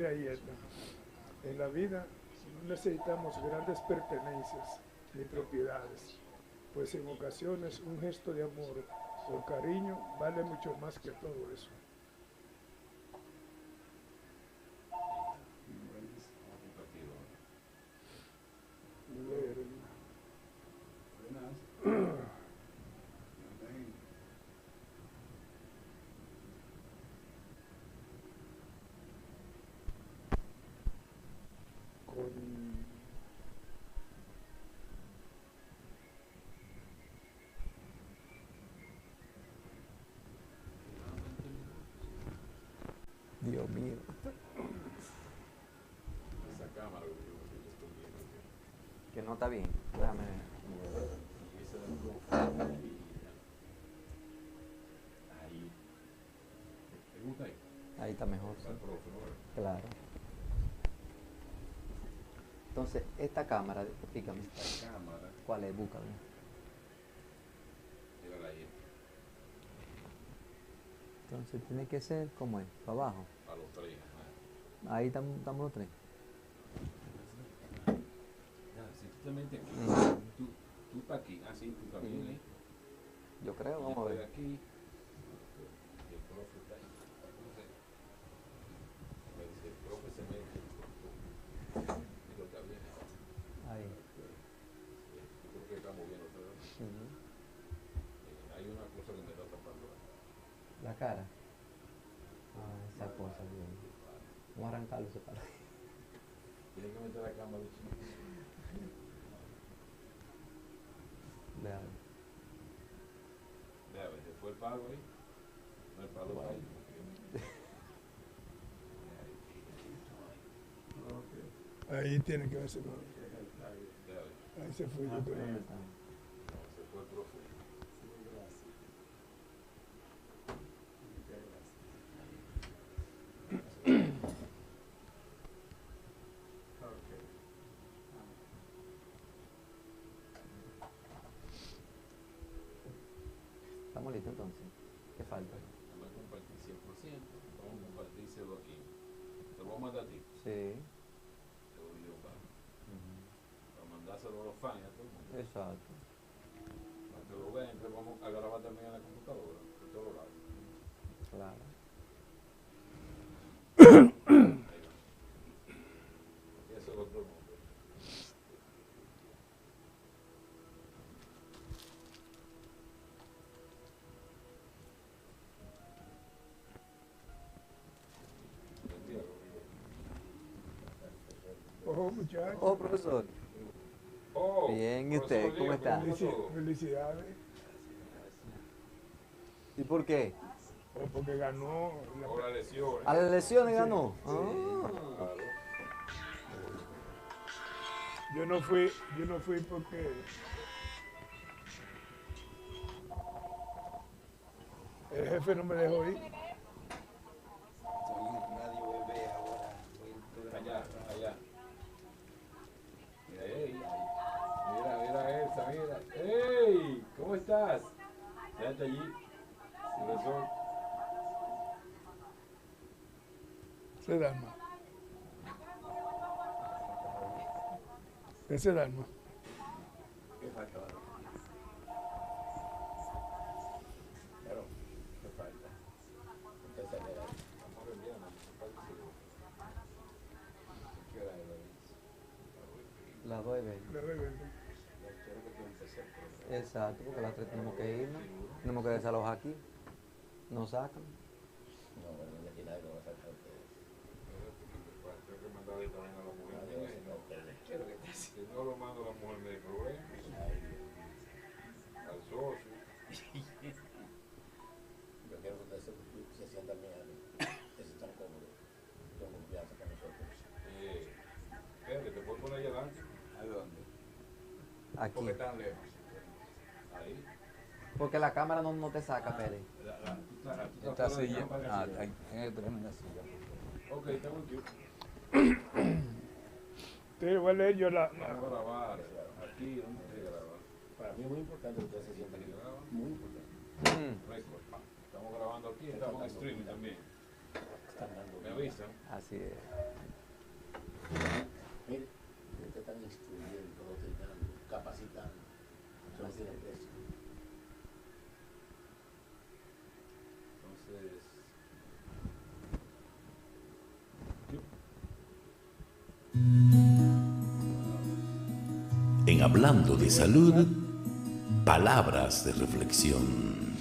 mira ahí, Edna, en la vida no necesitamos grandes pertenencias ni propiedades, pues en ocasiones un gesto de amor o cariño vale mucho más que todo eso. Leer, con Dios mío. Esa cámara que yo estoy viendo Que no está bien. Déjame ver. y esa de ahí. ¿Te gusta ahí? Ahí está mejor. Está el profe, ¿no? Claro. Entonces, esta cámara, explícame. Esta cámara, ¿Cuál es? Búscala. mírala ahí, Entonces, tiene que ser, ¿cómo es? Para abajo. a los tres. Ahí estamos los tres. Ya, si tú te metes aquí, Mm. tú estás aquí, así, tú estás bien ahí. Yo creo, Yo vamos a estoy ver. aquí, y el profe está ahí. Entonces, si el profe se mete, digo, está bien ahora. Ahí. Yo creo que estamos bien otra vez. Ujú. Hay una cosa que me está tapando. La cara. Ah, esa cosa, bien. Vamos a arrancarlo ese palo. Tienes que meter la cámara de chico. Déjame. Vea, a ver, se fue el palo ahí. No el palo ahí. ahí tiene que verse más. Vea, a ver, Ahí se fue, yo creo. ¿Dónde está? se fue el profe. Estamos listos entonces. ¿Qué falta? Vamos a compartir 100%. Vamos a compartírselo aquí. Te lo voy a mandar a ti. Sí. Te lo video para Ujú. mandárselo a los fans, a todo el mundo. Exacto. Para que lo vean, entonces vamos a grabar también en la computadora, de todos lados. Claro. Ahí va. Y eso es lo todo el mundo. Mentira, Ojo, muchachos. Oh, profesor. Oh, Bien, ¿y usted? profesor ¿Cómo Díaz, está? ¿cómo todo? Felicidades. ¿Y por qué? O porque ganó la Ahora lesiones. ¿A las lesiones ganó? Ah. Claro. Yo no fui porque el jefe no me dejó ir. Allá, allá. Ey, mira esa, mira. ¡Ey! ¿Cómo estás? Quédate allí, profesor. Ese Dalma. Ese Dalma. ¿Qué falta? Pero, ¿qué falta? Usted se le da. Vamos a enviar, ¿no? ¿Qué hora es, Luis? Las 2 y 20. La bebé. Quiero que tú empieces el programa. Exacto, porque a las 3 tenemos que irnos. Tenemos que desalojar aquí. Nos sacan. No, bueno, de aquí nadie lo va a sacar ustedes. Tengo que mandarle también a la mujer. Nadie va a sacar ustedes. ¿Qué es lo que te hace? Si no lo mando a la mujer, me hay problemas. Al socio. Yo quiero que ustedes se sientan bien ahí, que se sientan cómodos, con confianza con nosotros. Espérate, ¿te puedo poner ahí adelante? ¿A dónde? Aquí. Porque están lejos. Ahí. Porque la cámara no te saca, Pérez. Esta silla. En el tren, en la silla. Ok, estamos aquí. Te voy a leer yo la Vamos a grabar. Aquí, ¿dónde se graba? Para mí es muy importante que ustedes se sientan ¿Se bien. graba? Muy importante. Mm. Record. Estamos grabando aquí, estamos en streaming también. están dando Me vida. avisan. Así es. Mire, te están instruyendo, doctrinando, capacitando. Eso no tiene precio. Entonces, En Hablando de Salud, palabras de reflexión.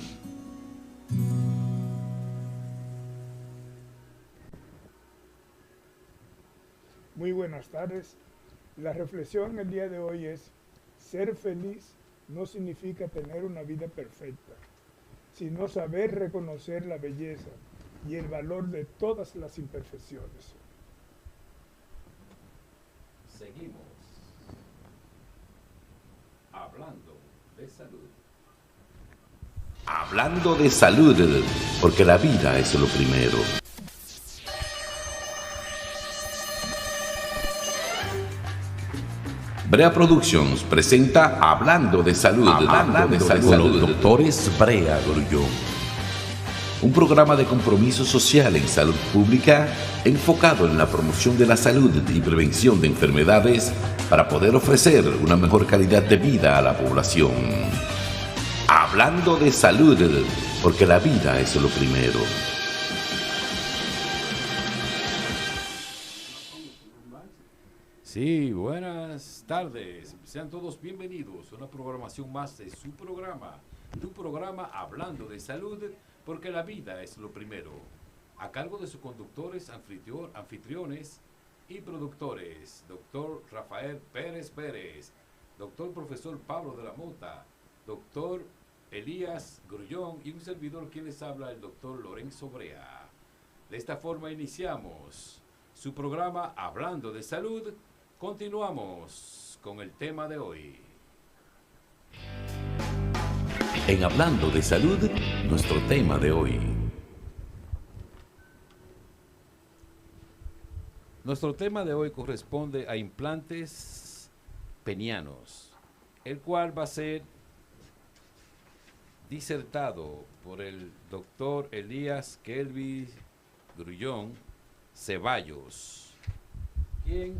Muy buenas tardes. La reflexión el día de hoy es: ser feliz no significa tener una vida perfecta, sino saber reconocer la belleza y el valor de todas las imperfecciones. seguimos hablando de salud. Hablando de salud, porque la vida es lo primero. Brea Productions presenta Hablando de Salud, con los doctores Brea Grullón. Un programa de compromiso social en salud pública enfocado en la promoción de la salud y prevención de enfermedades para poder ofrecer una mejor calidad de vida a la población. Hablando de salud, porque la vida es lo primero. Sí, buenas tardes. Sean todos bienvenidos a una programación más de su programa, tu programa Hablando de Salud, porque la vida es lo primero. A cargo de sus conductores, anfitriones y productores, doctor Rafael Pérez Pérez, doctor profesor Pablo de la Mota, doctor Elías Grullón y un servidor quien les habla, el doctor Lorenzo Brea. De esta forma iniciamos su programa Hablando de Salud. Continuamos con el tema de hoy. En Hablando de Salud, nuestro tema de hoy. Nuestro tema de hoy corresponde a implantes penianos, el cual va a ser disertado por el doctor Elías Kelvis Grullón Ceballos, quien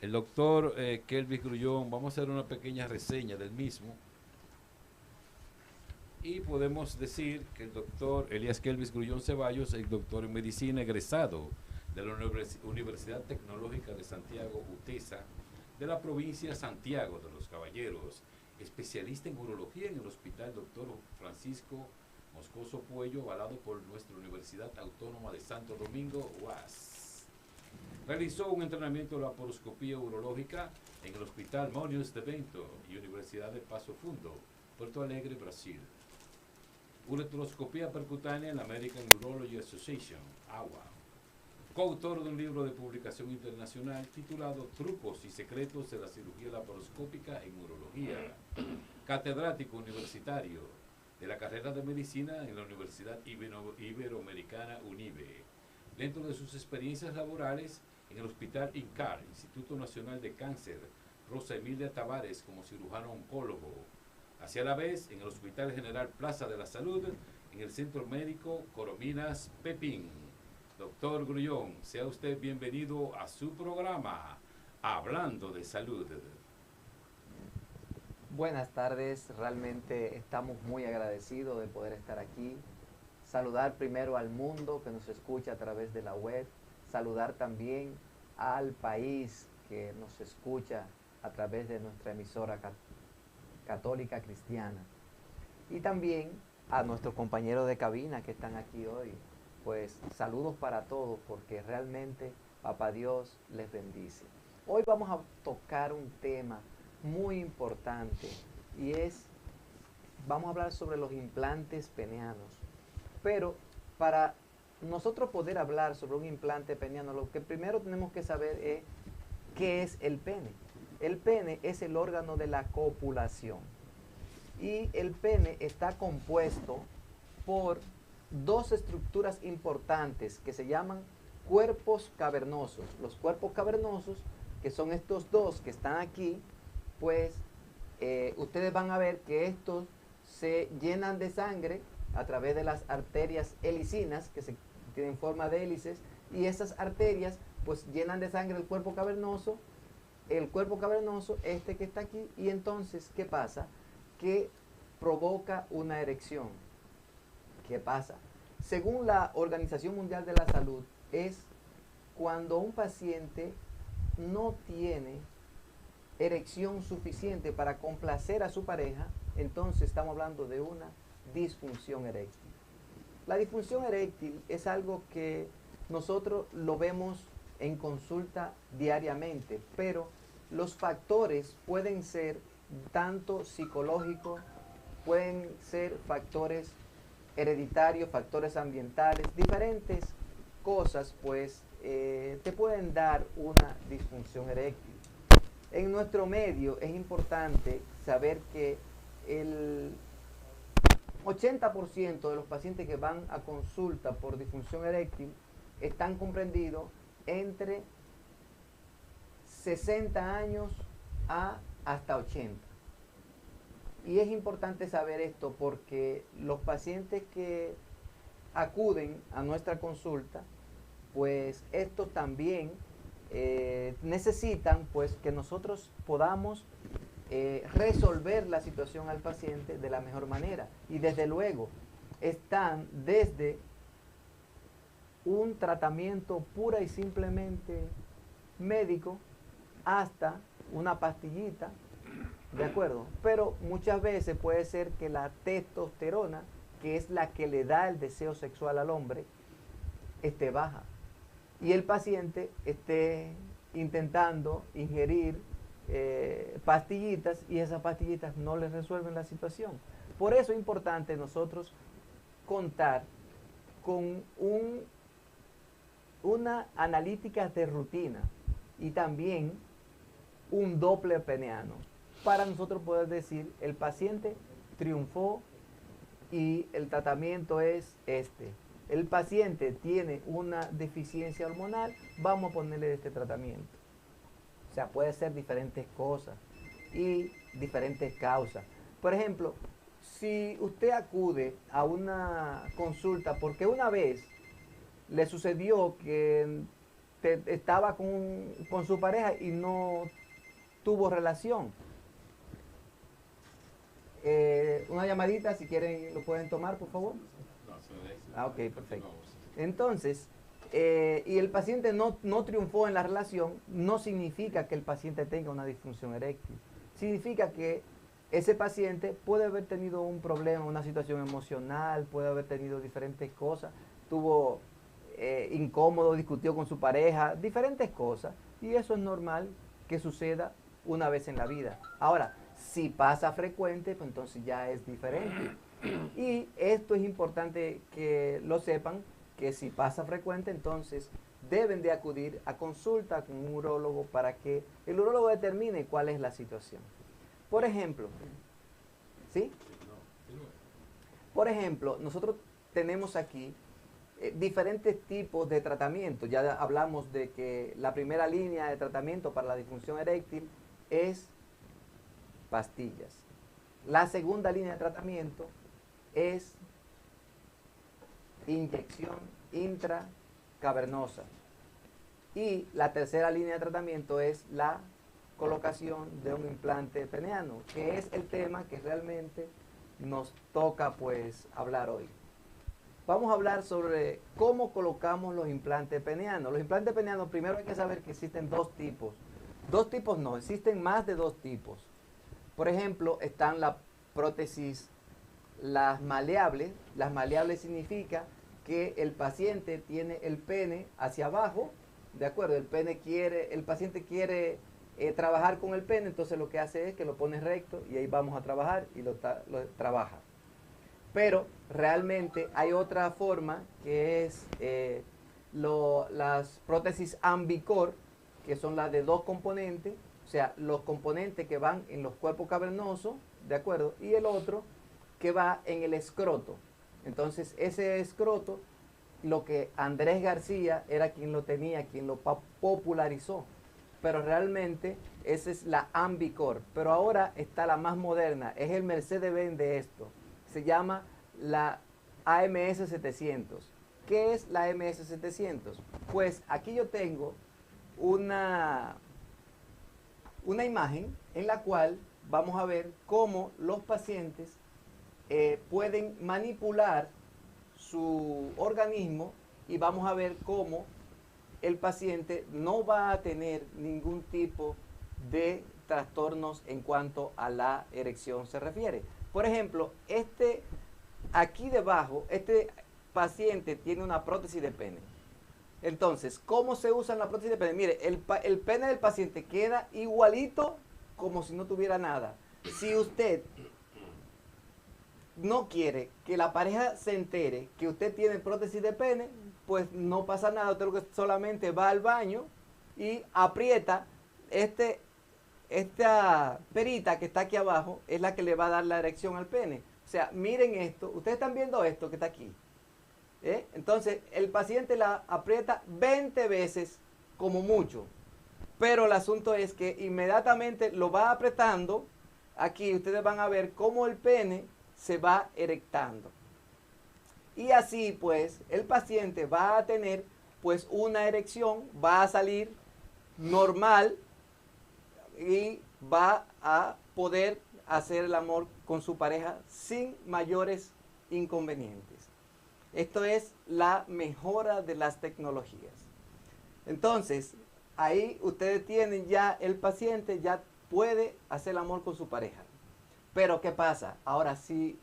el doctor Kelvis Grullón, vamos a hacer una pequeña reseña del mismo. Y podemos decir que el doctor Elías Kelvis Grullón Ceballos es doctor en medicina egresado de la Universidad Tecnológica de Santiago, UTESA, de la provincia de Santiago de los Caballeros, especialista en urología en el Hospital Dr. Francisco Moscoso Puello, avalado por nuestra Universidad Autónoma de Santo Domingo, UAS. Realizó un entrenamiento de laparoscopía urológica en el Hospital Monios de Bento y Universidad de Paso Fundo, Puerto Alegre, Brasil. Uretroscopía percutánea en la American Urology Association, AWA. Coautor de un libro de publicación internacional titulado Trucos y secretos de la cirugía laparoscópica en urología. Catedrático universitario de la carrera de medicina en la Universidad Iberoamericana UNIBE. Dentro de sus experiencias laborales en el Hospital INCAR, Instituto Nacional de Cáncer, Rosa Emilia Tavares como cirujano oncólogo. Hacia la vez en el Hospital General Plaza de la Salud, en el Centro Médico Corominas Pepín. Doctor Grullón, sea usted bienvenido a su programa, Hablando de Salud. Buenas tardes, realmente estamos muy agradecidos de poder estar aquí. Saludar primero al mundo que nos escucha a través de la web, saludar también al país que nos escucha a través de nuestra emisora católica cristiana, y también a nuestros compañeros de cabina que están aquí hoy. Pues saludos para todos, porque realmente Papá Dios les bendice. Hoy vamos a tocar un tema muy importante y vamos a hablar sobre los implantes penianos. Pero para nosotros poder hablar sobre un implante peniano, lo que primero tenemos que saber es qué es el pene. El pene es el órgano de la copulación. Y el pene está compuesto por dos estructuras importantes que se llaman cuerpos cavernosos. Los cuerpos cavernosos, que son estos dos que están aquí, pues ustedes van a ver que estos se llenan de sangre a través de las arterias helicinas, que tienen forma de hélices, y esas arterias pues llenan de sangre el cuerpo cavernoso, este que está aquí, y entonces, ¿qué pasa? Que provoca una erección. ¿Qué pasa? Según la Organización Mundial de la Salud, es cuando un paciente no tiene erección suficiente para complacer a su pareja, entonces estamos hablando de una disfunción eréctil. La disfunción eréctil es algo que nosotros lo vemos en consulta diariamente, pero los factores pueden ser tanto psicológicos, pueden ser factores hereditarios, factores ambientales, diferentes cosas pues te pueden dar una disfunción eréctil. En nuestro medio es importante saber que el 80% de los pacientes que van a consulta por disfunción eréctil están comprendidos entre 60 años hasta 80. Y es importante saber esto porque los pacientes que acuden a nuestra consulta, pues estos también necesitan pues que nosotros podamos resolver la situación al paciente de la mejor manera. Y desde luego están desde un tratamiento pura y simplemente médico hasta una pastillita, ¿de acuerdo? Pero muchas veces puede ser que la testosterona, que es la que le da el deseo sexual al hombre, esté baja y el paciente esté intentando ingerir pastillitas y esas pastillitas no le resuelven la situación. Por eso es importante nosotros contar con una analítica de rutina y también un Doppler peniano para nosotros poder decir el paciente triunfó y el tratamiento es este. El paciente tiene una deficiencia hormonal, vamos a ponerle este tratamiento. O sea, puede ser diferentes cosas y diferentes causas. Por ejemplo, si usted acude a una consulta porque una vez le sucedió que estaba con su pareja y no tuvo relación. Una llamadita, si quieren, lo pueden tomar, por favor. Ok, perfecto. Entonces, y el paciente no triunfó en la relación, no significa que el paciente tenga una disfunción eréctil. Significa que ese paciente puede haber tenido un problema, una situación emocional, puede haber tenido diferentes cosas, tuvo incómodo, discutió con su pareja, diferentes cosas. Y eso es normal que suceda una vez en la vida. Ahora, si pasa frecuente, pues entonces ya es diferente. Y esto es importante que lo sepan, que si pasa frecuente, entonces deben de acudir a consulta con un urólogo para que el urólogo determine cuál es la situación. Por ejemplo, ¿sí? Por ejemplo, nosotros tenemos aquí diferentes tipos de tratamiento. Ya hablamos de que la primera línea de tratamiento para la disfunción eréctil es pastillas. La segunda línea de tratamiento es inyección intracavernosa. Y la tercera línea de tratamiento es la colocación de un implante peniano, que es el tema que realmente nos toca pues hablar hoy. Vamos a hablar sobre cómo colocamos los implantes penianos. Los implantes penianos, primero hay que saber que existen dos tipos. Dos tipos no, existen más de dos tipos. Por ejemplo, están las prótesis, las maleables. Las maleables significa que el paciente tiene el pene hacia abajo, ¿de acuerdo? El paciente quiere trabajar con el pene, entonces lo que hace es que lo pone recto y ahí vamos a trabajar y lo trabaja. Pero realmente hay otra forma que es las prótesis ambicor, que son las de dos componentes, o sea, los componentes que van en los cuerpos cavernosos, ¿de acuerdo? Y el otro que va en el escroto. Entonces, ese escroto, lo que Andrés García era quien lo tenía, quien lo popularizó. Pero realmente esa es la ambicor. Pero ahora está la más moderna, es el Mercedes-Benz de esto. Se llama la AMS 700. ¿Qué es la AMS 700? Pues aquí yo tengo una imagen en la cual vamos a ver cómo los pacientes pueden manipular su organismo y vamos a ver cómo el paciente no va a tener ningún tipo de trastornos en cuanto a la erección se refiere. Por ejemplo, aquí debajo, este paciente tiene una prótesis de pene. Entonces, ¿cómo se usa la prótesis de pene? Mire, el pene del paciente queda igualito como si no tuviera nada. Si usted no quiere que la pareja se entere que usted tiene prótesis de pene, pues no pasa nada. Usted solamente va al baño y aprieta esta perita que está aquí abajo, es la que le va a dar la erección al pene. O sea, miren esto. Ustedes están viendo esto que está aquí. Entonces, el paciente la aprieta 20 veces como mucho. Pero el asunto es que inmediatamente lo va apretando. Aquí ustedes van a ver cómo el pene se va erectando. Y así pues el paciente va a tener pues una erección, va a salir normal y va a poder hacer el amor con su pareja sin mayores inconvenientes. Esto es la mejora de las tecnologías. Entonces, ahí ustedes tienen ya el paciente, ya puede hacer el amor con su pareja. Pero ¿qué pasa? Ahora, si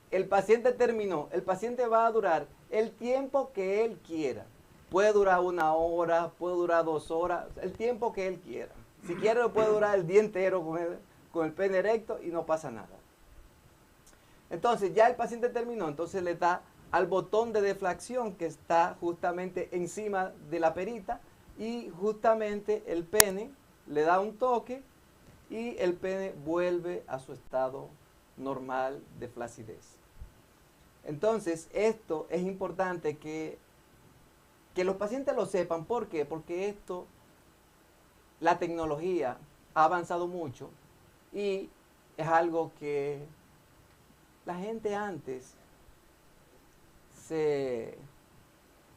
el paciente terminó, el paciente va a durar el tiempo que él quiera. Puede durar 1 hora, puede durar 2 horas, el tiempo que él quiera. Si quiere, puede durar el día entero con el pene erecto y no pasa nada. Entonces, ya el paciente terminó, entonces le da al botón de deflación que está justamente encima de la perita y justamente el pene le da un toque y el pene vuelve a su estado normal de flacidez. Entonces, esto es importante que los pacientes lo sepan. ¿Por qué? Porque la tecnología ha avanzado mucho y es algo que la gente antes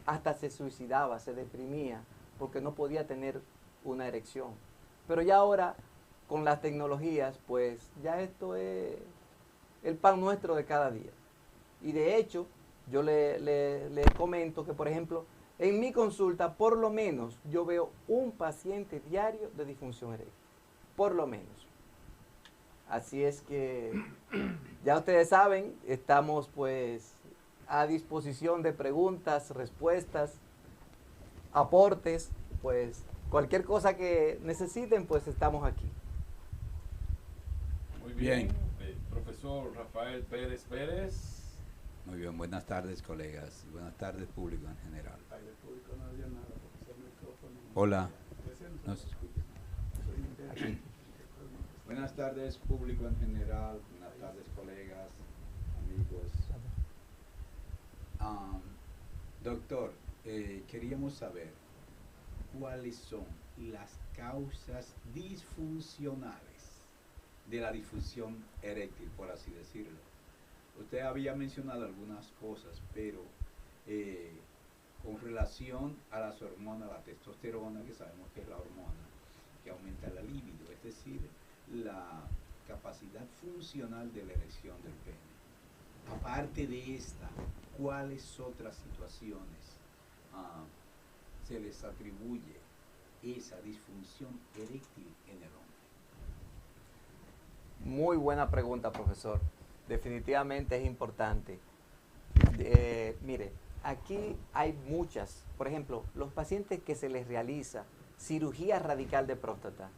hasta se suicidaba, se deprimía porque no podía tener una erección. Pero ya ahora, con las tecnologías, pues ya esto es el pan nuestro de cada día. Y de hecho, yo le comento que, por ejemplo, en mi consulta, por lo menos, yo veo un paciente diario de disfunción eréctil. Por lo menos. Así es que, ya ustedes saben, estamos pues a disposición de preguntas, respuestas, aportes, pues cualquier cosa que necesiten, pues estamos aquí. Muy bien, profesor Rafael Pérez Pérez. Muy bien, buenas tardes colegas y buenas tardes público en general. Hola, no se escucha. Buenas tardes público en general, buenas tardes colegas, amigos. Doctor, queríamos saber cuáles son las causas disfuncionales de la disfunción eréctil, por así decirlo. Usted había mencionado algunas cosas, pero con relación a las hormonas, la testosterona, que sabemos que es la hormona que aumenta la libido, es decir, la capacidad funcional de la erección del pene. Aparte de esta, ¿cuáles otras situaciones se les atribuye esa disfunción eréctil en el hombre? Muy buena pregunta, profesor. Definitivamente es importante. Mire, aquí hay muchas. Por ejemplo, los pacientes que se les realiza cirugía radical de próstata,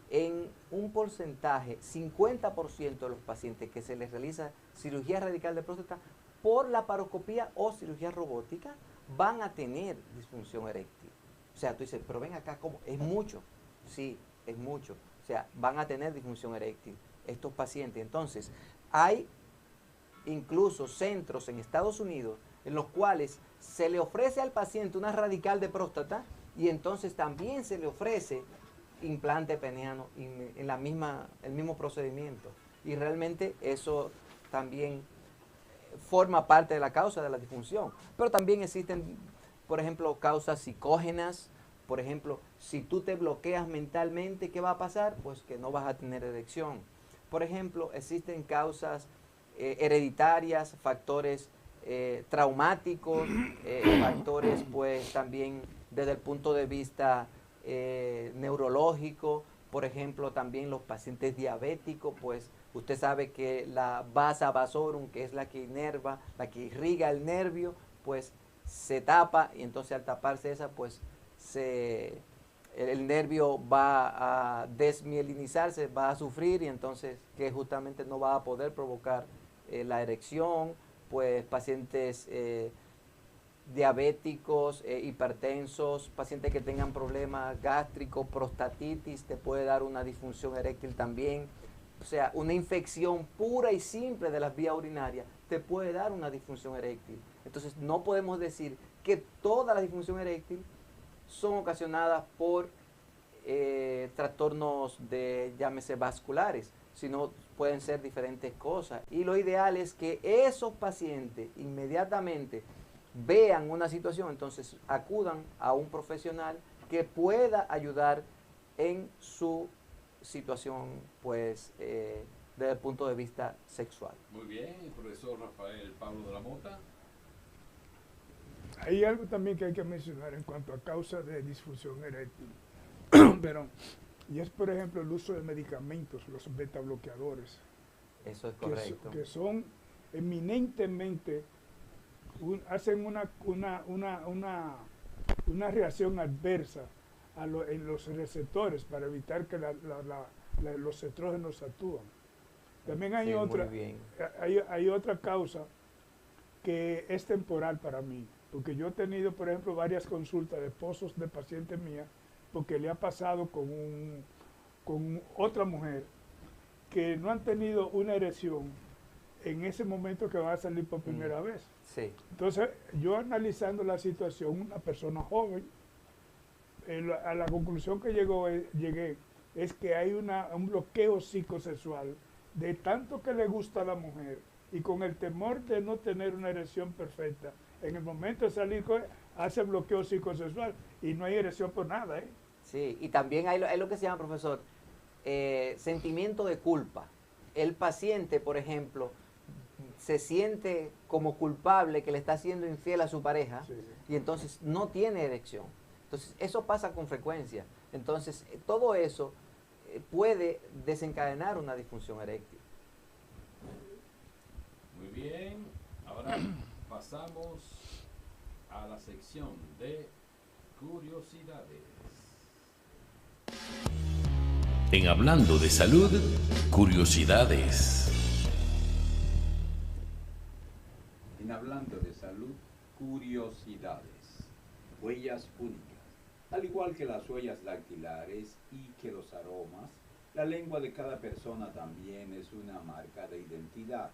en un porcentaje, 50% de los pacientes que se les realiza cirugía radical de próstata por laparoscopía o cirugía robótica van a tener disfunción eréctil. O sea, tú dices, pero ven acá, ¿cómo? ¿Es mucho? Sí, es mucho. O sea, van a tener disfunción eréctil estos pacientes. Entonces, hay incluso centros en Estados Unidos en los cuales se le ofrece al paciente una radical de próstata y entonces también se le ofrece implante peniano en el mismo procedimiento. Y realmente eso también forma parte de la causa de la disfunción. Pero también existen, por ejemplo, causas psicógenas. Por ejemplo, si tú te bloqueas mentalmente, ¿qué va a pasar? Pues que no vas a tener erección. Por ejemplo, existen causas hereditarias, factores traumáticos, factores pues también desde el punto de vista neurológico. Por ejemplo, también los pacientes diabéticos, pues usted sabe que la vasa vasorum, que es la que inerva, la que irriga el nervio, pues se tapa, y entonces al taparse esa, pues el nervio va a desmielinizarse, va a sufrir, y entonces que justamente no va a poder provocar la erección. Pues pacientes diabéticos, hipertensos, pacientes que tengan problemas gástricos, prostatitis, te puede dar una disfunción eréctil también. O sea, una infección pura y simple de las vías urinarias te puede dar una disfunción eréctil. Entonces no podemos decir que toda la disfunción eréctil son ocasionadas por trastornos de, llámese, vasculares, sino pueden ser diferentes cosas. Y lo ideal es que esos pacientes inmediatamente vean una situación, entonces acudan a un profesional que pueda ayudar en su situación, pues, desde el punto de vista sexual. Muy bien, el profesor Rafael Pablo de la Mota. Hay algo también que hay que mencionar en cuanto a causa de disfunción eréctil. Pero, y es, por ejemplo, el uso de medicamentos, los beta bloqueadores. Eso es correcto. Que son eminentemente, hacen una reacción adversa en los receptores para evitar que los estrógenos actúan. También hay, hay otra causa que es temporal para mí, porque yo he tenido, por ejemplo, varias consultas de esposos de pacientes mías, porque le ha pasado con otra mujer que no han tenido una erección en ese momento que va a salir por primera vez. Sí. Entonces, yo analizando la situación, una persona joven, a la conclusión que llegué es que hay un bloqueo psicosexual de tanto que le gusta a la mujer, y con el temor de no tener una erección perfecta, en el momento de salir hace bloqueo psicosexual y no hay erección por nada. Sí, y también hay lo que se llama, profesor, sentimiento de culpa. El paciente, por ejemplo, se siente como culpable que le está siendo infiel a su pareja, sí, y entonces no tiene erección. Entonces, eso pasa con frecuencia. Entonces, todo eso puede desencadenar una disfunción eréctil. Muy bien, ahora pasamos a la sección de curiosidades. En Hablando de Salud, curiosidades. En Hablando de Salud, curiosidades. Huellas únicas. Al igual que las huellas dactilares y que los aromas, la lengua de cada persona también es una marca de identidad.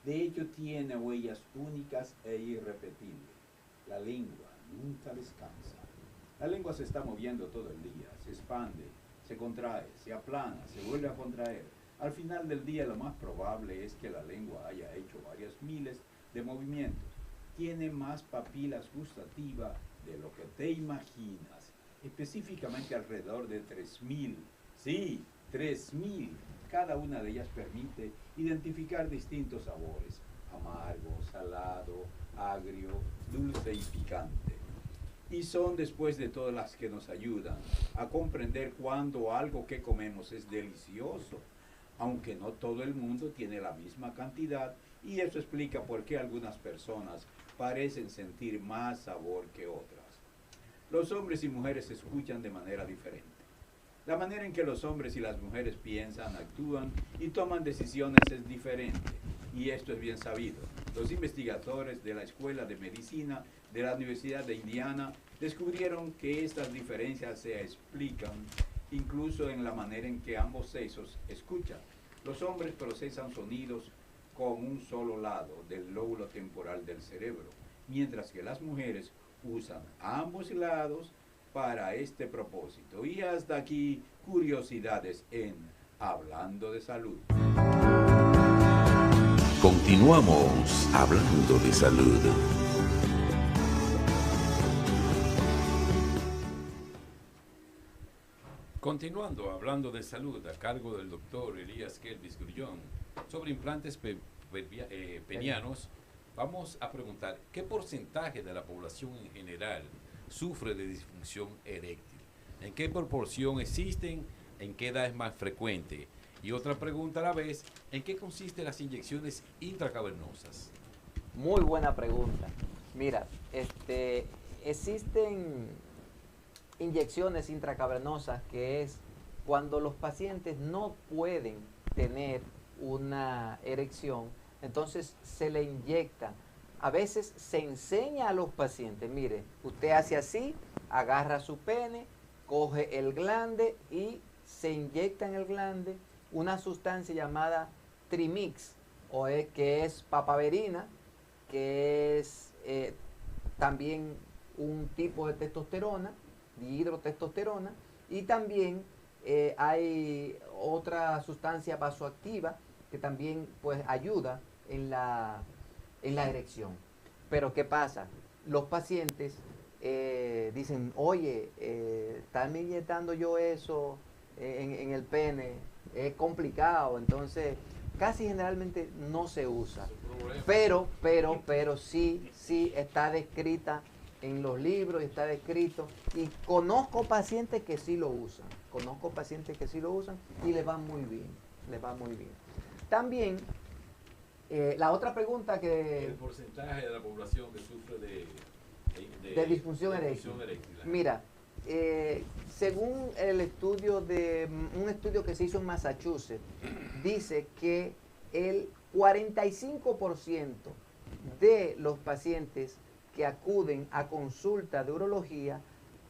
De hecho, tiene huellas únicas e irrepetibles. La lengua nunca descansa. La lengua se está moviendo todo el día, se expande, se contrae, se aplana, se vuelve a contraer. Al final del día, lo más probable es que la lengua haya hecho varias miles de movimientos. Tiene más papilas gustativas de lo que te imaginas, específicamente alrededor de 3.000. Sí, 3.000. Cada una de ellas permite identificar distintos sabores: amargo, salado, agrio, dulce y picante. Y son, después de todas, las que nos ayudan a comprender cuando algo que comemos es delicioso, aunque no todo el mundo tiene la misma cantidad, y eso explica por qué algunas personas parecen sentir más sabor que otras. Los hombres y mujeres escuchan de manera diferente. La manera en que los hombres y las mujeres piensan, actúan y toman decisiones es diferente, y esto es bien sabido. Los investigadores de la Escuela de Medicina de la Universidad de Indiana descubrieron que estas diferencias se explican incluso en la manera en que ambos sexos escuchan. Los hombres procesan sonidos con un solo lado del lóbulo temporal del cerebro, mientras que las mujeres usan ambos lados para este propósito. Y hasta aquí, curiosidades en Hablando de Salud. Continuamos hablando de salud. Continuando hablando de salud a cargo del doctor Elías Kelvis Grullón sobre implantes penianos, vamos a preguntar qué porcentaje de la población en general sufre de disfunción eréctil, en qué proporción existen, en qué edad es más frecuente. Y otra pregunta a la vez, ¿en qué consisten las inyecciones intracavernosas? Muy buena pregunta. Mira, existen inyecciones intracavernosas que es cuando los pacientes no pueden tener una erección, entonces se le inyecta. A veces se enseña a los pacientes, mire, usted hace así, agarra su pene, coge el glande y se inyecta en el glande una sustancia llamada Trimix, que es papaverina, que es también un tipo de testosterona, dihidrotestosterona, y también hay otra sustancia vasoactiva que también pues ayuda en la erección. Pero ¿qué pasa? Los pacientes dicen, oye, estarme inyectando yo eso en el pene es complicado, entonces casi generalmente no se usa. Pero sí está descrita en los libros, está descrito, y conozco pacientes que sí lo usan, y les va muy bien, También, la otra pregunta que... El porcentaje de la población que sufre de disfunción eréctil. Mira, según un estudio que se hizo en Massachusetts, dice que el 45% de los pacientes que acuden a consulta de urología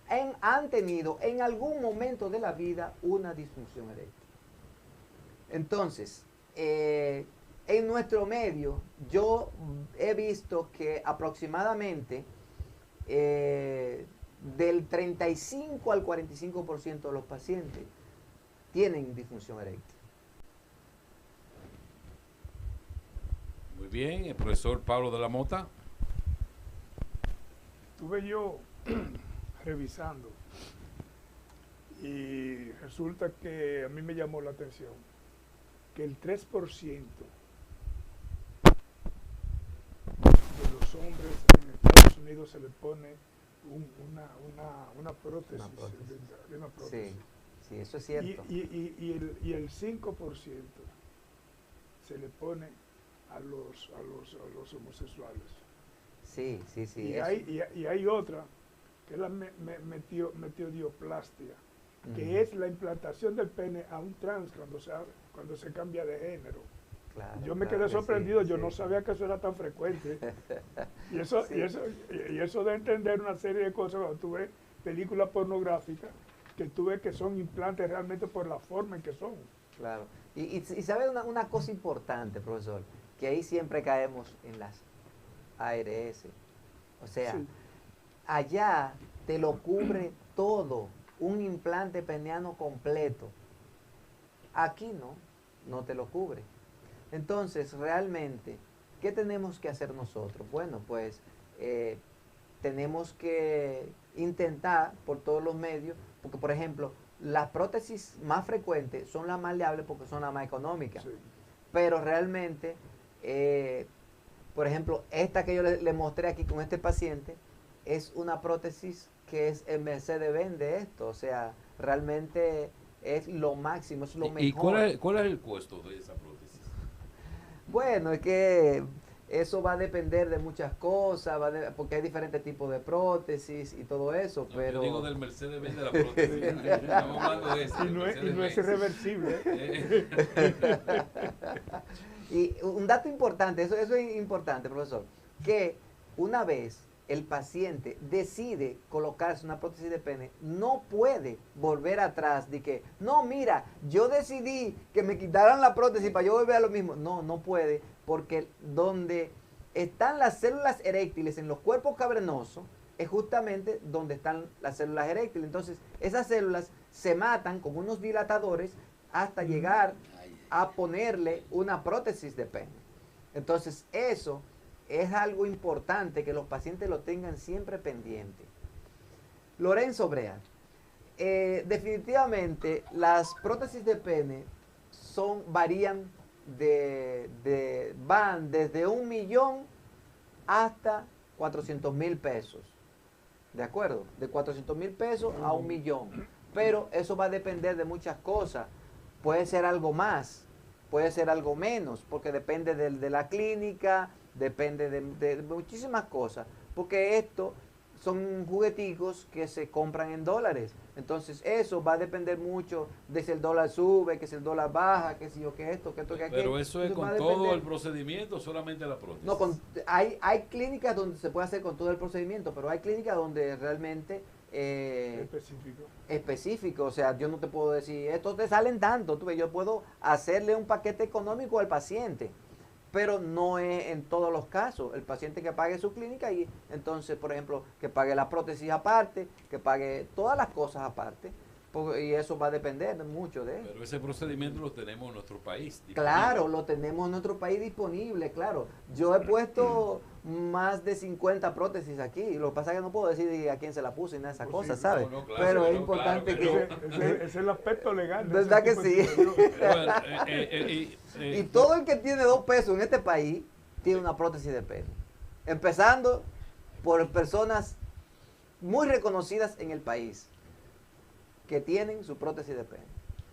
han tenido en algún momento de la vida una disfunción eréctil. Entonces, en nuestro medio, yo he visto que aproximadamente del 35 al 45% de los pacientes tienen disfunción eréctil. Muy bien, el profesor Pablo de la Mota. Estuve yo revisando y resulta que a mí me llamó la atención que el 3% de los hombres en Estados Unidos se le pone una prótesis. Una prótesis. Sí, eso es cierto. Y el 5% se le pone a los homosexuales. Sí. Y hay otra, que es la metiodioplastia, que es la implantación del pene a un trans cuando se cambia de género. Claro, yo me quedé sorprendido, yo no sí. sabía que eso era tan frecuente. y eso de entender una serie de cosas, cuando tú ves películas pornográficas, que tú ves que son implantes realmente por la forma en que son. Claro. Y sabe una cosa importante, profesor, que ahí siempre caemos en las ARS. O sea, Sí. allá te lo cubre todo, un implante peniano completo. Aquí no te lo cubre. Entonces, realmente, ¿qué tenemos que hacer nosotros? Bueno, pues tenemos que intentar por todos los medios, porque por ejemplo, las prótesis más frecuentes son las maleables porque son las más económicas. Sí. Pero realmente, por ejemplo, esta que yo le mostré aquí con este paciente, es una prótesis que es el Mercedes-Benz de esto. O sea, realmente es lo máximo, es lo mejor. ¿Y cuál es el costo de esa prótesis? Bueno, es que eso va a depender de muchas cosas, porque hay diferentes tipos de prótesis y todo eso, No, pero... yo digo del Mercedes-Benz de la prótesis. Estamos hablando de eso. Y no es irreversible. Y un dato importante, eso es importante, profesor, que una vez el paciente decide colocarse una prótesis de pene, no puede volver atrás de que, no, mira, yo decidí que me quitaran la prótesis para yo volver a lo mismo. No puede, porque donde están las células eréctiles en los cuerpos cavernosos es justamente donde están las células eréctiles. Entonces, esas células se matan con unos dilatadores hasta llegar a ponerle una prótesis de pene. Entonces, eso es algo importante que los pacientes lo tengan siempre pendiente. Lorenzo Brea, definitivamente las prótesis de pene varían van desde 1 millón hasta 400.000 pesos. ¿De acuerdo? De 400.000 pesos a 1 millón. Pero eso va a depender de muchas cosas. Puede ser algo más, puede ser algo menos, porque depende de la clínica, depende de muchísimas cosas. Porque esto son jugueticos que se compran en dólares. Entonces eso va a depender mucho de si el dólar sube, que si el dólar baja, que si yo que esto, que aquello. Pero eso es con todo el procedimiento, solamente la prótesis. No, hay clínicas donde se puede hacer con todo el procedimiento, pero hay clínicas donde realmente específico, o sea, yo no te puedo decir, esto te salen tanto, yo puedo hacerle un paquete económico al paciente, pero no es en todos los casos. El paciente que pague su clínica y entonces, por ejemplo, que pague la prótesis aparte, que pague todas las cosas aparte, y eso va a depender mucho de él. Pero ese procedimiento lo tenemos en nuestro país disponible. Claro, lo tenemos en nuestro país disponible, claro. Yo he puesto más de 50 prótesis aquí. Lo que pasa es que no puedo decir a quién se la puse y nada de esas cosas, ¿sabes? No, claro, pero es no, importante claro que... Ese es el aspecto legal. ¿Verdad que sí? Bueno, Y todo el que tiene 2 pesos en este país tiene una prótesis de pene. Empezando por personas muy reconocidas en el país que tienen su prótesis de pene.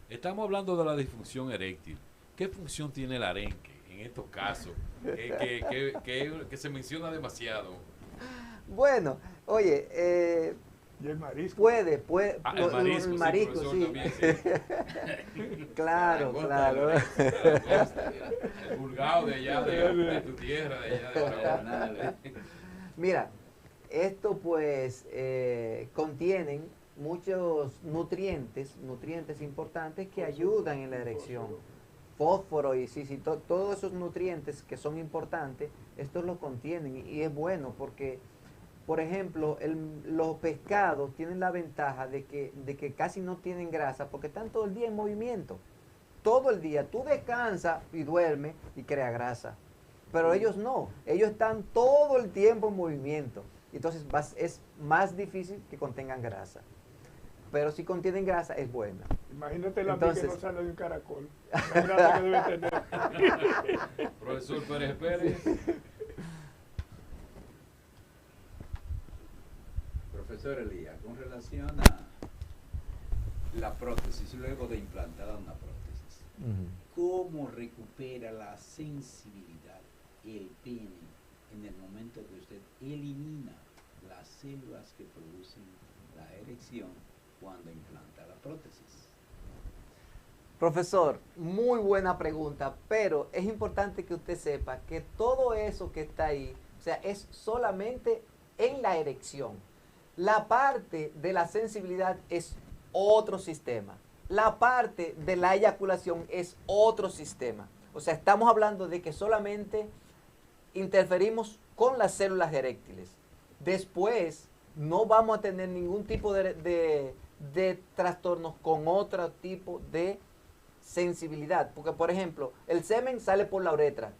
Estamos hablando de la disfunción eréctil. ¿Qué función tiene el arenque en estos casos? Que se menciona demasiado. Bueno, oye, Y el marisco. puede, El marisco, el sí, sí. también, sí. Claro, La claro. El vulgado de allá, de tu tierra, de allá de Guadalajara. Mira, esto pues contienen muchos nutrientes importantes que ayudan en la erección. Fósforo y todos esos nutrientes que son importantes, estos lo contienen y es bueno porque, por ejemplo, los pescados tienen la ventaja de que casi no tienen grasa porque están todo el día en movimiento. Todo el día. Tú descansas y duermes y creas grasa. Pero ellos no. Ellos están todo el tiempo en movimiento. Entonces es más difícil que contengan grasa. Pero si contienen grasa, es buena. Imagínate la Entonces, que no sale de un caracol. La grasa que debe tener. Profesor Pérez. Profesor Elías, con relación a la prótesis, luego de implantada una prótesis, ¿cómo recupera la sensibilidad el pene en el momento que usted elimina las células que producen la erección cuando implanta la prótesis? Profesor, muy buena pregunta, pero es importante que usted sepa que todo eso que está ahí, o sea, es solamente en la erección. La parte de la sensibilidad es otro sistema. La parte de la eyaculación es otro sistema. O sea, estamos hablando de que solamente interferimos con las células eréctiles. Después, no vamos a tener ningún tipo de trastornos con otro tipo de sensibilidad. Porque, por ejemplo, el semen sale por la uretra.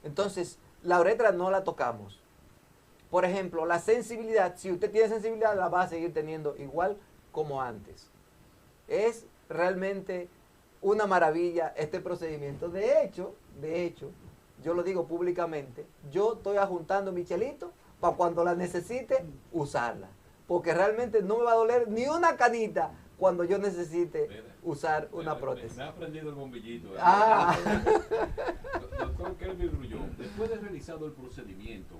Entonces, la uretra no la tocamos. Por ejemplo, la sensibilidad, si usted tiene sensibilidad, la va a seguir teniendo igual como antes. Es realmente una maravilla este procedimiento. De hecho, yo lo digo públicamente, yo estoy ajuntando mi chelito para cuando la necesite usarla. Porque realmente no me va a doler ni una canita cuando yo necesite usar una prótesis. Me ha prendido el bombillito. Doctor Kelvin Grullón, después de realizado el procedimiento,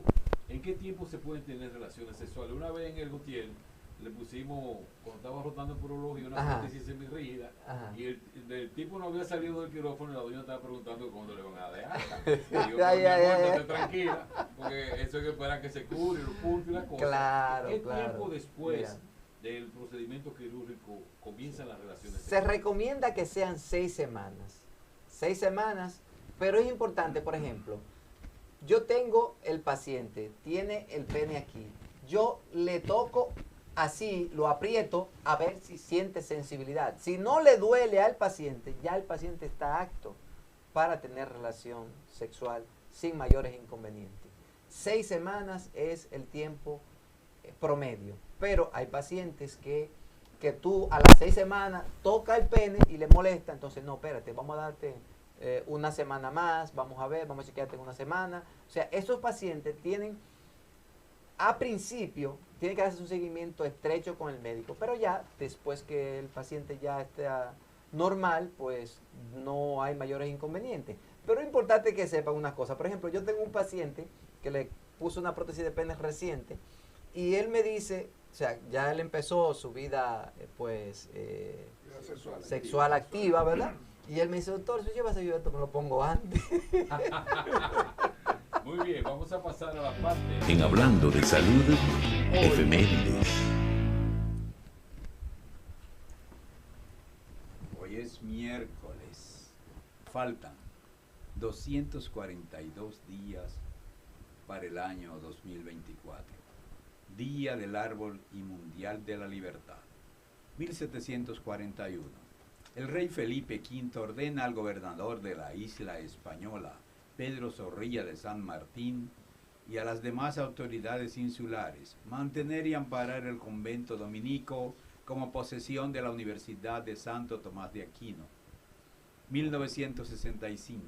¿en qué tiempo se pueden tener relaciones sexuales? Una vez en el Gutiérrez le pusimos, cuando estaba rotando por urología, una prótesis semirrígida, y el tipo no había salido del quirófano y la doña estaba preguntando cuándo le van a dar alta. Y yo, estate tranquila, porque eso hay que esperar que se cure, los puntos y las cosas. Claro, ¿Qué claro. tiempo después Mira, del procedimiento quirúrgico comienzan las relaciones se sexuales? recomienda que sean 6 semanas. 6 semanas, pero es importante, por ejemplo, yo tengo el paciente, tiene el pene aquí, yo le toco así, lo aprieto a ver si siente sensibilidad. Si no le duele al paciente, ya el paciente está apto para tener relación sexual sin mayores inconvenientes. 6 semanas es el tiempo promedio, pero hay pacientes que tú a las 6 semanas toca el pene y le molesta, entonces no, espérate, vamos a darte una semana más, vamos a chequearte en una semana. O sea, esos pacientes tienen, a principio, tienen que hacer un seguimiento estrecho con el médico, pero ya después que el paciente ya está normal, pues no hay mayores inconvenientes. Pero es importante que sepan una cosa. Por ejemplo, yo tengo un paciente que le puso una prótesis de pene reciente y él me dice, o sea, ya él empezó su vida sexual activa, ¿verdad? Y él me dice, doctor, si yo vas a ayudar, me lo pongo antes. Muy bien, vamos a pasar a la parte. En Hablando de Salud, efemérides. Hoy es miércoles. Faltan 242 días para el año 2024. Día del Árbol y Mundial de la Libertad. 1741. El rey Felipe V ordena al gobernador de la isla española, Pedro Zorrilla de San Martín, y a las demás autoridades insulares mantener y amparar el convento dominico como posesión de la Universidad de Santo Tomás de Aquino. 1965.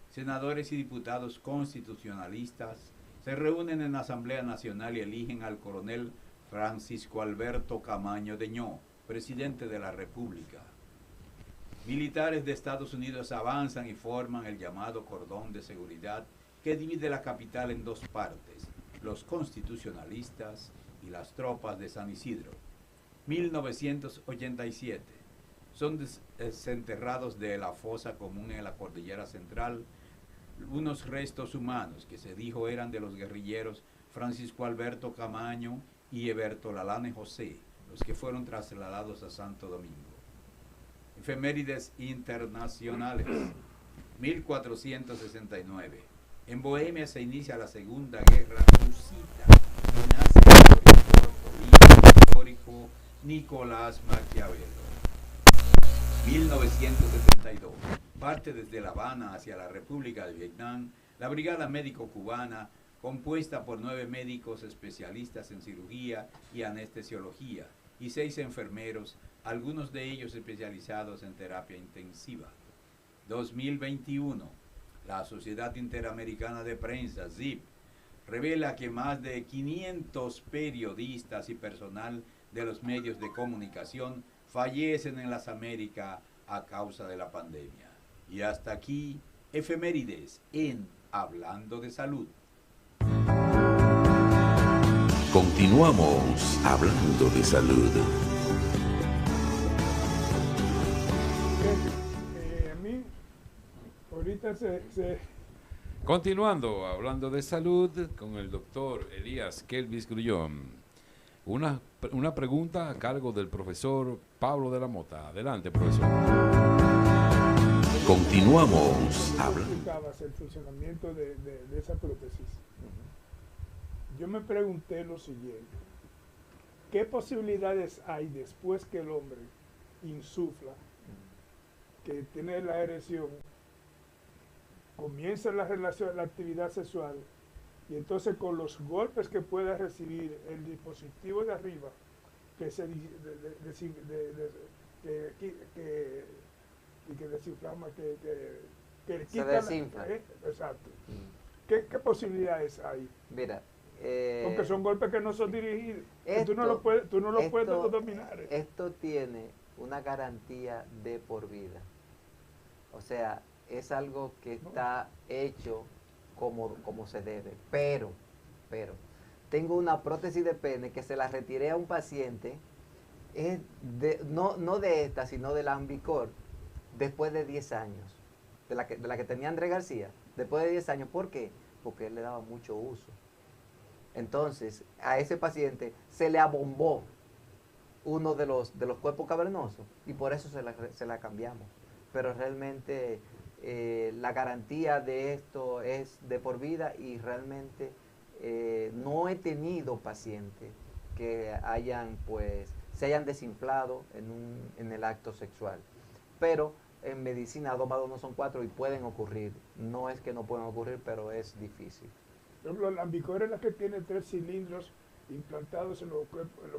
Senadores y diputados constitucionalistas se reúnen en la Asamblea Nacional y eligen al coronel Francisco Alberto Camaño Deñó, presidente de la República. Militares de Estados Unidos avanzan y forman el llamado cordón de seguridad que divide la capital en dos partes, los constitucionalistas y las tropas de San Isidro. 1987. Son desenterrados de la fosa común en la Cordillera Central unos restos humanos que se dijo eran de los guerrilleros Francisco Alberto Camaño y Eberto Lalane José, los que fueron trasladados a Santo Domingo. Efemérides internacionales. 1469. En Bohemia se inicia la Segunda Guerra Husita. Nace el político histórico Nicolás Maquiavelo. 1972. Parte desde La Habana hacia la República de Vietnam la Brigada Médico Cubana, compuesta por 9 médicos especialistas en cirugía y anestesiología y 6 enfermeros, algunos de ellos especializados en terapia intensiva. 2021. La Sociedad Interamericana de Prensa, SIP, revela que más de 500 periodistas y personal de los medios de comunicación fallecen en las Américas a causa de la pandemia. Y hasta aquí, efemérides en Hablando de Salud. Continuamos hablando de salud. A mí, ahorita Continuando, hablando de salud, con el doctor Elías Kelvis Grullón. Una pregunta a cargo del profesor Pablo de la Mota. Adelante, profesor. Continuamos hablando. explicabas el funcionamiento de esa prótesis. Yo me pregunté lo siguiente: ¿qué posibilidades hay después que el hombre insufla, que tiene la erección, comienza la relación, la actividad sexual, y entonces con los golpes que pueda recibir el dispositivo de arriba, que se desinflama, que Se quita desinfla. Exacto. ¿Qué posibilidades hay? Mira, Porque son golpes que no son dirigidos. esto- Tú no lo puedes dominar. Esto tiene una garantía de por vida. O sea, es algo que está hecho como se debe. Pero, tengo una prótesis de pene que se la retiré a un paciente, no de esta, sino de la Ambicor, después de 10 años. De la que tenía Andrés García, después de 10 años. ¿Por qué? Porque él le daba mucho uso. Entonces, a ese paciente se le abombó uno de los cuerpos cavernosos y por eso se la cambiamos. Pero realmente la garantía de esto es de por vida y realmente no he tenido pacientes que se hayan desinflado en el acto sexual. Pero en medicina 2 más 2 no son 4 y pueden ocurrir. No es que no puedan ocurrir, pero es difícil. Por ejemplo, la Ambicor es la que tiene 3 cilindros implantados en los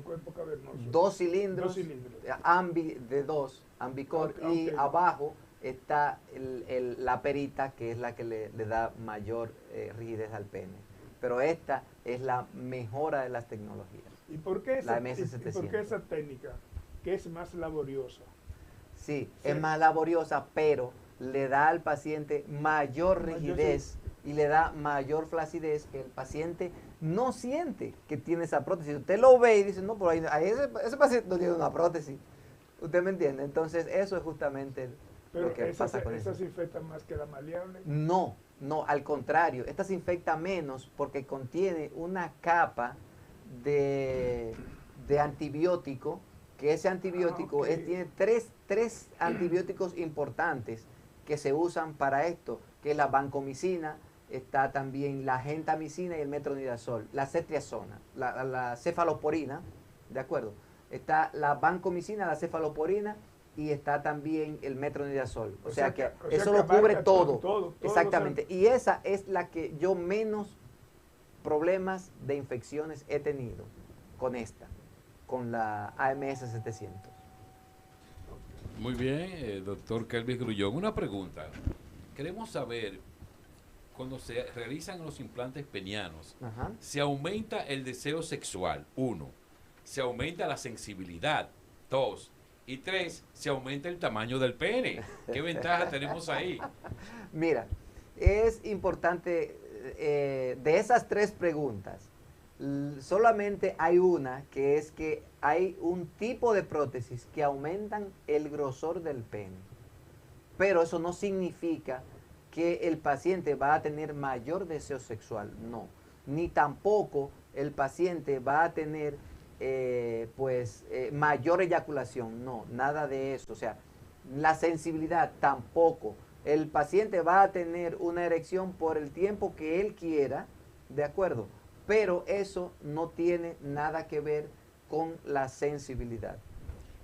cuerpos cavernosos. 2 cilindros, 2 cilindros. Ambi de 2, Ambicor, Ok. y abajo está la perita, que es la que le da mayor rigidez al pene. Pero esta es la mejora de las tecnologías. ¿Y por qué La esa, MS700. y por qué esa técnica, que es más laboriosa? Sí, Sí. es más laboriosa, pero le da al paciente mayor rigidez y le da mayor flacidez, que el paciente no siente que tiene esa prótesis. Usted lo ve y dice, no, pero ese paciente no tiene una prótesis. ¿Usted me entiende? Entonces, eso es justamente Pero lo que esa pasa con se eso. infecta más que la maleable. No, al contrario, esta se infecta menos porque contiene una capa de antibiótico, que ese antibiótico ok. tiene tres antibióticos importantes que se usan para esto, que es la vancomicina, está también la gentamicina y el metronidazol, la cetriazona, la cefalosporina, ¿de acuerdo? Está la vancomicina, la cefalosporina y está también el metronidazol. O sea que eso lo cubre abarca todo. todo Exactamente. Y esa es la que yo menos problemas de infecciones he tenido con esta, con la AMS 700. Muy bien, doctor Kelvis Grullón. Una pregunta. Queremos saber, cuando se realizan los implantes penianos, Ajá. se aumenta el deseo sexual, 1. Se aumenta la sensibilidad, 2. Y 3, se aumenta el tamaño del pene. ¿Qué ventaja tenemos ahí? Mira, es importante, de esas 3 preguntas, solamente hay una, que es que hay un tipo de prótesis que aumentan el grosor del pene. Pero eso no significa que el paciente va a tener mayor deseo sexual, no. Ni tampoco el paciente va a tener mayor eyaculación, no, nada de eso. O sea, la sensibilidad tampoco. El paciente va a tener una erección por el tiempo que él quiera, ¿de acuerdo? Pero eso no tiene nada que ver con la sensibilidad.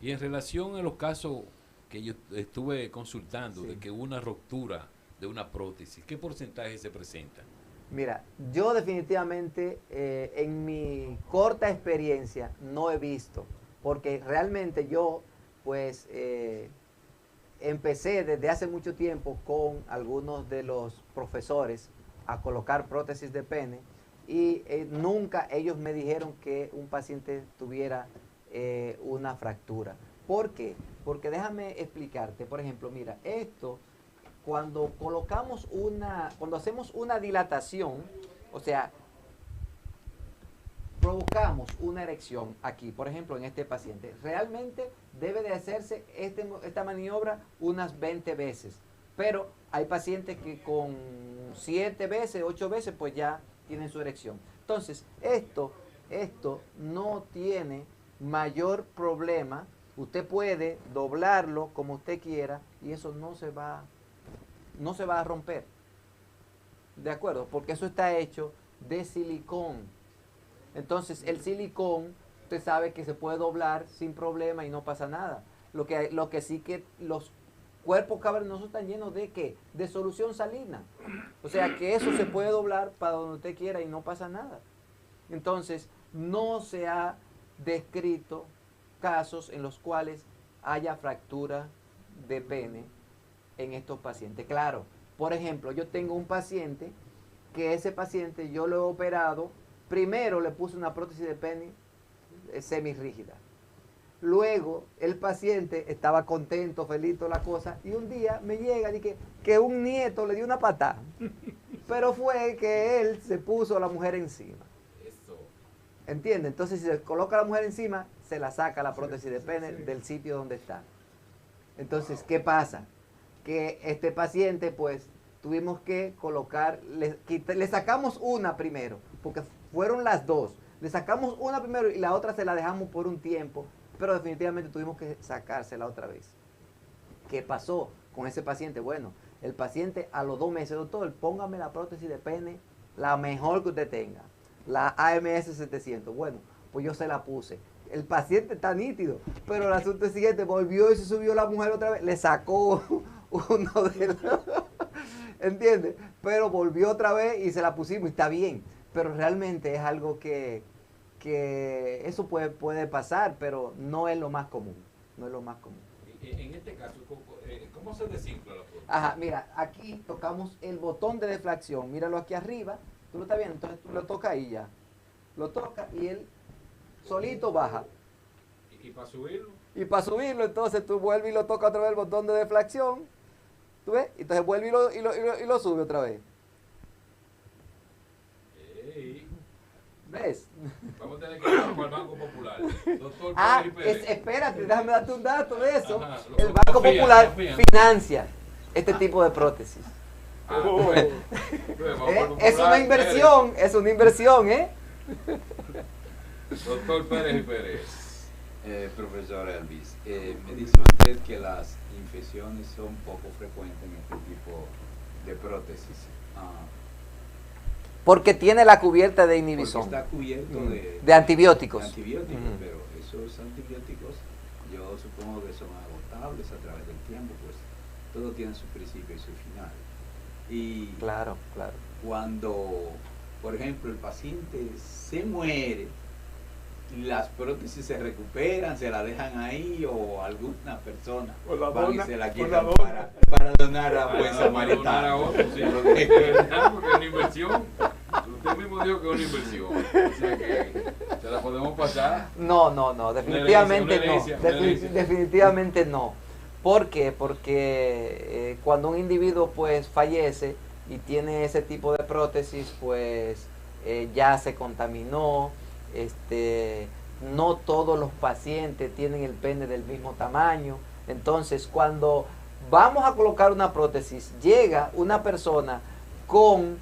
Y en relación a los casos que yo estuve consultando, Sí. de que hubo una ruptura de una prótesis, ¿qué porcentaje se presenta? Mira, yo definitivamente en mi corta experiencia no he visto, porque realmente yo pues empecé desde hace mucho tiempo con algunos de los profesores a colocar prótesis de pene y nunca ellos me dijeron que un paciente tuviera una fractura. ¿Por qué? Porque déjame explicarte, por ejemplo, mira, esto, cuando cuando hacemos una dilatación, o sea, provocamos una erección aquí, por ejemplo, en este paciente, realmente debe de hacerse esta maniobra unas 20 veces, pero hay pacientes que con 7 veces, 8 veces, pues ya tienen su erección. Entonces, esto no tiene mayor problema. Usted puede doblarlo como usted quiera y eso no se va a romper. ¿De acuerdo? Porque eso está hecho de silicón. Entonces, el silicón, usted sabe que se puede doblar sin problema y no pasa nada. Lo que sí que los cuerpos cavernosos están llenos de ¿qué? De solución salina. O sea que eso se puede doblar para donde usted quiera y no pasa nada. Entonces, no se ha descrito casos en los cuales haya fractura de pene en estos pacientes. Claro, por ejemplo, yo tengo un paciente que ese paciente yo lo he operado, primero le puse una prótesis de pene semirrígida. Luego el paciente estaba contento, feliz, toda la cosa, y un día me llega y que un nieto le dio una patada. Pero fue que él se puso a la mujer encima. Eso. ¿Entiende? Entonces, si se coloca a la mujer encima, se la saca la prótesis de pene del sitio donde está. Entonces, ¿qué pasa? Que este paciente, pues, tuvimos que colocar, le sacamos una primero, porque fueron las dos. Le sacamos una primero y la otra se la dejamos por un tiempo, pero definitivamente tuvimos que sacársela otra vez. ¿Qué pasó con ese paciente? Bueno, el paciente a los 2 meses, doctor, póngame la prótesis de pene, la mejor que usted tenga, la AMS 700. Bueno, pues yo se la puse. el paciente está nítido. Pero el asunto es el siguiente, volvió y se subió la mujer otra vez, le sacó uno de los... ¿Entiendes? Pero volvió otra vez y se la pusimos y está bien. Pero realmente es algo que eso puede pasar, pero no es lo más común. No es lo más común. En este caso, ¿cómo se desinfla la prótesis? Ajá, mira, aquí tocamos el botón de deflación. Míralo aquí arriba. Tú lo estás viendo, entonces tú lo tocas ahí ya. Lo tocas y él solito baja. ¿Y para subirlo? Y para subirlo, entonces tú vuelves y lo tocas otra vez el botón de deflación. ¿Tú ves? Entonces vuelve y lo sube otra vez. Ey, ¿Ves? vamos a tener que ir para el Banco Popular. Doctor Pérez Pérez. Espérate, déjame darte un dato de eso. Ajá, El Banco confía, Popular confía. financia este tipo de prótesis. Oh. Es una inversión, ¿eh? Doctor Pérez y Pérez. Profesor Elvis, me dice usted que las infecciones son poco frecuentes en este tipo de prótesis. Porque tiene la cubierta de Porque inhibición. está cubierto De antibióticos. de antibióticos, Ujú. pero esos antibióticos yo supongo que son agotables a través del tiempo, pues todo tiene su principio y su final. Y Claro, claro. cuando, por ejemplo, el paciente se muere, las prótesis se recuperan, se la dejan ahí o alguna persona O la van dona, y se la o quitan la dona. para donar a buen Para donar a samaritano. otro, sí. Porque es una inversión. Usted mismo dijo que es una inversión. O sea que se la podemos pasar. No, definitivamente Una herencia, no. una herencia. Definitivamente no. ¿Por qué? Porque cuando un individuo pues fallece y tiene ese tipo de prótesis, pues ya se contaminó. No todos los pacientes tienen el pene del mismo tamaño. Entonces, cuando vamos a colocar una prótesis, llega una persona con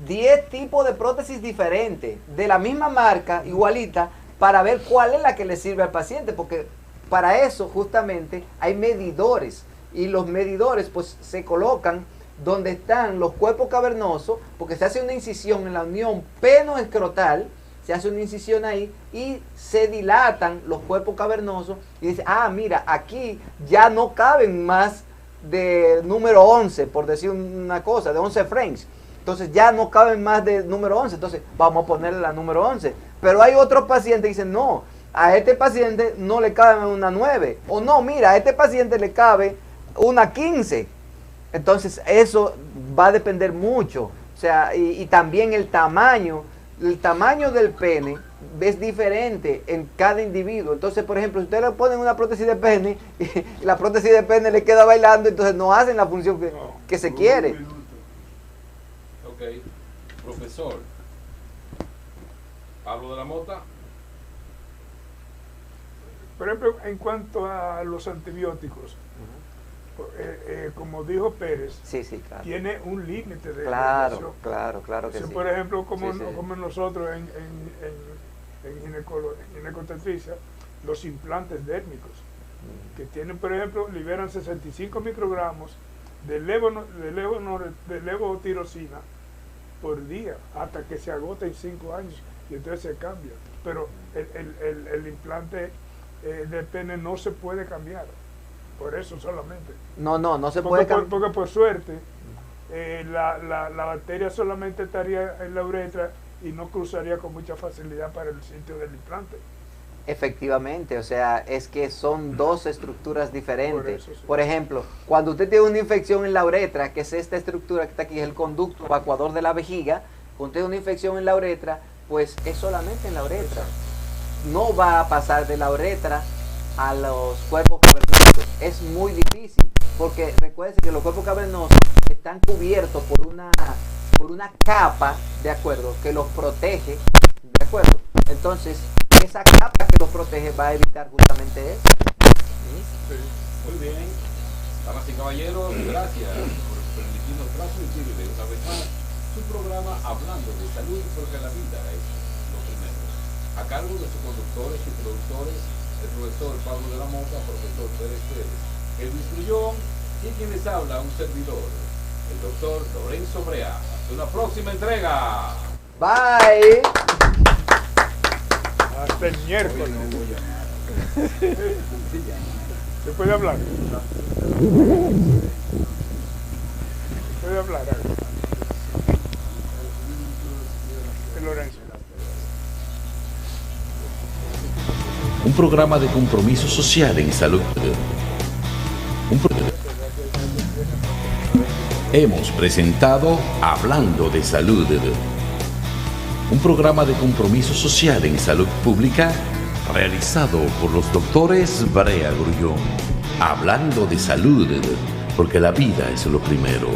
10 tipos de prótesis diferentes, de la misma marca, igualita, para ver cuál es la que le sirve al paciente, porque para eso justamente hay medidores, y los medidores pues se colocan donde están los cuerpos cavernosos, porque se hace una incisión en la unión peno-escrotal, se hace una incisión ahí y se dilatan los cuerpos cavernosos y dice, mira, aquí ya no caben más de número 11, por decir una cosa, de 11 frames. Entonces ya no caben más de número 11, entonces vamos a ponerle la número 11. Pero hay otros pacientes que dicen, no, a este paciente no le cabe una 9. O no, mira, a este paciente le cabe una 15. Entonces eso va a depender mucho. O sea, y también el tamaño del pene es diferente en cada individuo. Entonces, por ejemplo, si usted le ponen una prótesis de pene y la prótesis de pene le queda bailando, entonces no hacen la función que se quiere. Ok. Profesor Pablo de la Mota. Por ejemplo, en cuanto a los antibióticos, como dijo Pérez, Sí, claro. tiene un límite de Claro duración. que sí. Por ejemplo, como Sí. nosotros en ginecotetricia, los implantes dérmicos, que tienen, por ejemplo, liberan 65 microgramos de levotirosina por día, hasta que se agota en 5 años, y entonces se cambia. Pero el implante de pene no se puede cambiar, por eso solamente. No se Porque, puede cambiar. porque por suerte, la bacteria solamente estaría en la uretra y no cruzaría con mucha facilidad para el sitio del implante. Efectivamente, o sea, es que son dos estructuras diferentes. Por eso, sí. Por ejemplo, cuando usted tiene una infección en la uretra, que es esta estructura que está aquí, es el conducto evacuador de la vejiga, cuando usted tiene una infección en la uretra, pues es solamente en la uretra. No va a pasar de la uretra a los cuerpos cavernosos. Es muy difícil, porque recuerden que los cuerpos cavernosos están cubiertos por una capa, ¿de acuerdo?, que los protege, ¿de acuerdo? Entonces, esa capa que los protege va a evitar justamente eso. Muy bien. Damas y caballeros, gracias por permitirnos transmitirle una vez más su programa Hablando de Salud, porque la vida es lo primero. A cargo de sus conductores y productores, el profesor Pablo de la Mota, profesor Pérez Pérez, Elvis Grullón, y quien les habla, un servidor, el doctor Lorenzo Brea. Hasta una próxima entrega. Bye. Hasta hasta el miércoles. ¿Se puede hablar? ¿Se puede hablar algo? Lorenzo. Un programa de compromiso social en salud. Hemos presentado Hablando de Salud, un programa de compromiso social en salud pública realizado por los doctores Brea Grullón. Hablando de salud, porque la vida es lo primero.